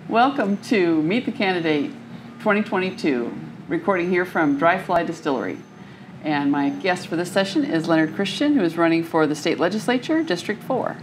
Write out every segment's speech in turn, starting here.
Welcome to Meet the Candidate 2022, recording here from Dry Fly Distillery. And my guest for this session is Leonard Christian, who is running for the State Legislature, District 4.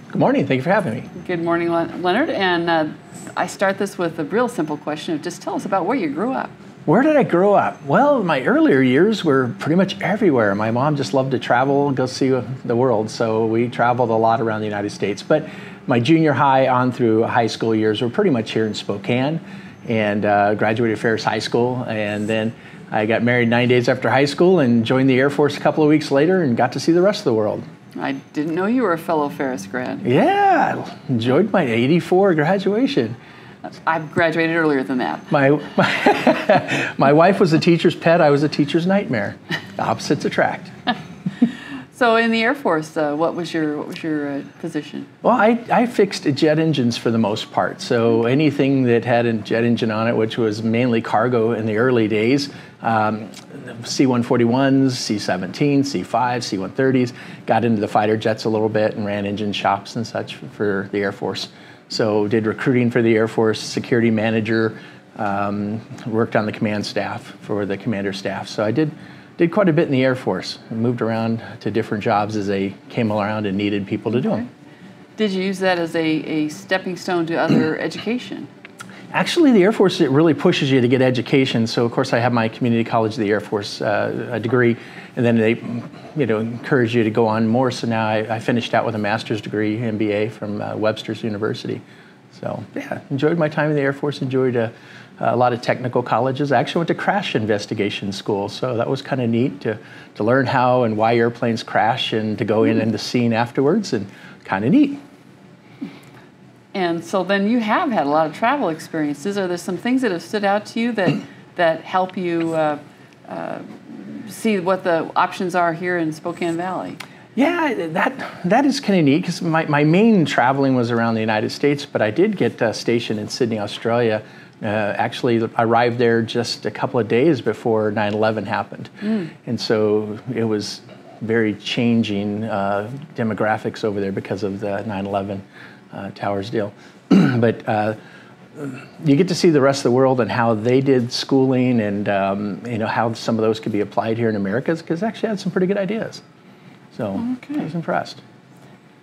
Good morning. Thank you for having me. Good morning, Leonard. And I start this with a real simple question of just tell us about where you grew up. Where did I grow up? Well, my earlier years were pretty much everywhere. My mom just loved to travel and go see the world, so we traveled a lot around the United States. But my junior high on through high school years were pretty much here in Spokane, and graduated Ferris High School, and then I got married 9 days after high school and joined the Air Force a couple of weeks later and got to see the rest of the world. I didn't know you were a fellow Ferris grad. Yeah, I enjoyed my '84 graduation. I graduated earlier than that. My wife was a teacher's pet. I was a teacher's nightmare. Opposites attract. So in the Air Force, what was your position? Well, I fixed jet engines for the most part. So anything that had a jet engine on it, which was mainly cargo in the early days, C-141s, C-17s, C-5s, C-130s, got into the fighter jets a little bit and ran engine shops and such for the Air Force. So did recruiting for the Air Force, security manager, worked on the command staff for the commander staff. So I did quite a bit in the Air Force. I moved around to different jobs as they came around and needed people to do them. Did you use that as a stepping stone to other education? Actually, the Air Force, it really pushes you to get education. So, of course, I have my Community College of the Air Force a degree, and then they, encourage you to go on more. So now I finished out with a master's degree, MBA from Webster's University. So, yeah, enjoyed my time in the Air Force, enjoyed a lot of technical colleges. I actually went to crash investigation school, so that was kind of neat to learn how and why airplanes crash and to go in the scene afterwards, and kind of neat. And so then you have had a lot of travel experiences. Are there some things that have stood out to you that help you see what the options are here in Spokane Valley? Yeah, that is kind of neat because my main traveling was around the United States, but I did get stationed in Sydney, Australia. Actually, I arrived there just a couple of days before 9/11 happened. And so it was very changing demographics over there because of the 9/11 towers deal. But you get to see the rest of the world and how they did schooling and how some of those could be applied here in America, because actually had some pretty good ideas. So I was impressed.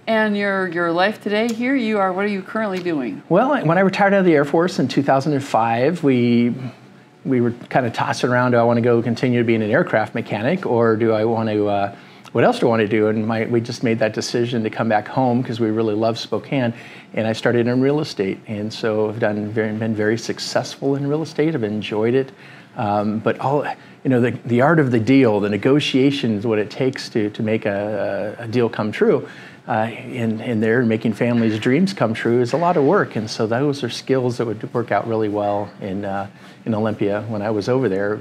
And your life today here, what are you currently doing? Well, when I retired out of the Air Force in 2005, we were kind of tossing around, do I want to go continue being an aircraft mechanic, or do I want to, what else do I want to do? And we just made that decision to come back home because we really love Spokane, and I started in real estate. And so I've been very successful in real estate. I've enjoyed it. But the art of the deal, the negotiations, what it takes to make a deal come true, in there, making families' dreams come true is a lot of work. And so those are skills that would work out really well in Olympia. When I was over there,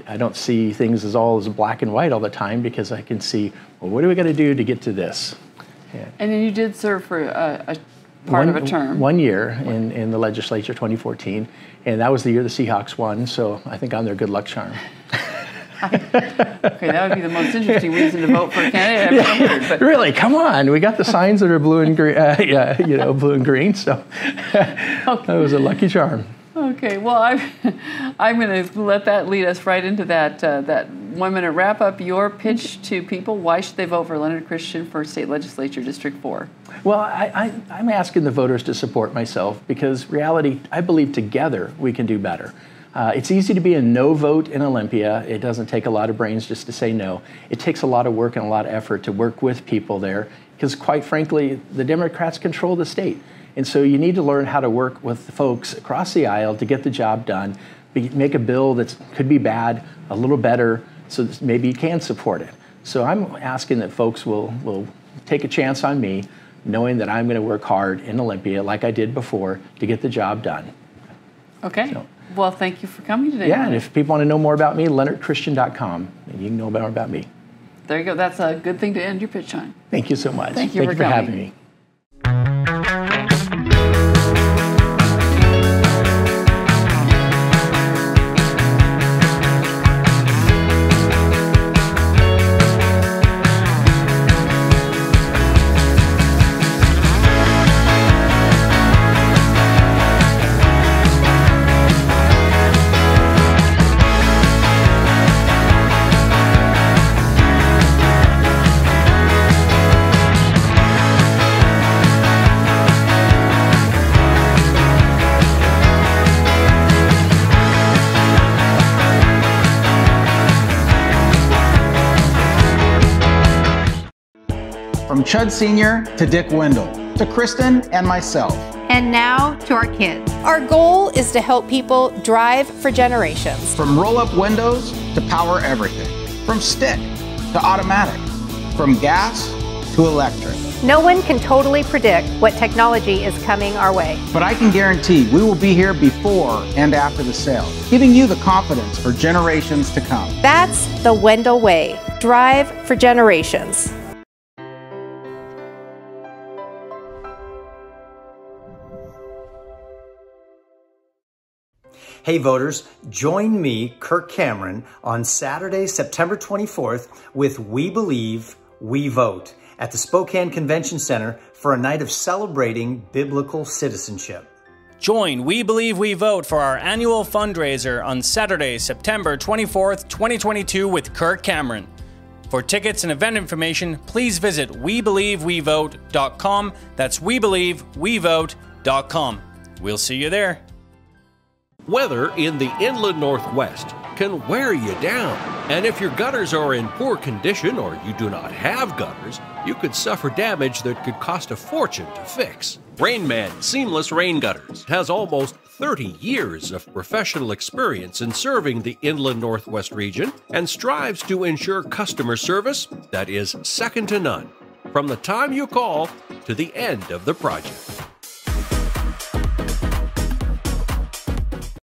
I don't see things as all as black and white all the time, because I can see, well, what do we got to do to get to this? Yeah. And then you did serve for a part of a term. 1 year in the legislature, 2014, and that was the year the Seahawks won, so I think I'm their good luck charm. Okay, that would be the most interesting reason to vote for a candidate I've ever heard. But really, come on, we got the signs that are blue and green, blue and green, so that was a lucky charm. Okay, well, I'm going to let that lead us right into that 1 minute wrap up. Your pitch to people: why should they vote for Leonard Christian for State Legislature District 4? Well, I'm asking the voters to support myself, because reality, I believe together we can do better. It's easy to be a no vote in Olympia. It doesn't take a lot of brains just to say no. It takes a lot of work and a lot of effort to work with people there, because quite frankly, the Democrats control the state. And so you need to learn how to work with the folks across the aisle to get the job done, make a bill that could be bad a little better, so that maybe you can support it. So I'm asking that folks will take a chance on me, knowing that I'm going to work hard in Olympia like I did before to get the job done. Okay. Well, thank you for coming today. Yeah, and if people want to know more about me, leonardchristian.com, and you can know more about me. There you go. That's a good thing to end your pitch on. Thank you so much. Thank you for having me. Chud Sr. to Dick Wendell, to Kristen and myself. And now to our kids. Our goal is to help people drive for generations. From roll-up windows to power everything. From stick to automatic. From gas to electric. No one can totally predict what technology is coming our way. But I can guarantee we will be here before and after the sale, giving you the confidence for generations to come. That's the Wendell way. Drive for generations. Hey voters, join me, Kirk Cameron, on Saturday, September 24th with We Believe, We Vote at the Spokane Convention Center for a night of celebrating biblical citizenship. Join We Believe We Vote for our annual fundraiser on Saturday, September 24th, 2022 with Kirk Cameron. For tickets and event information, please visit WeBelieveWeVote.com. That's WeBelieveWeVote.com. We'll see you there. Weather in the inland Northwest can wear you down. And if your gutters are in poor condition or you do not have gutters, you could suffer damage that could cost a fortune to fix. Rainman Seamless Rain Gutters has almost 30 years of professional experience in serving the inland Northwest region and strives to ensure customer service that is second to none from the time you call to the end of the project.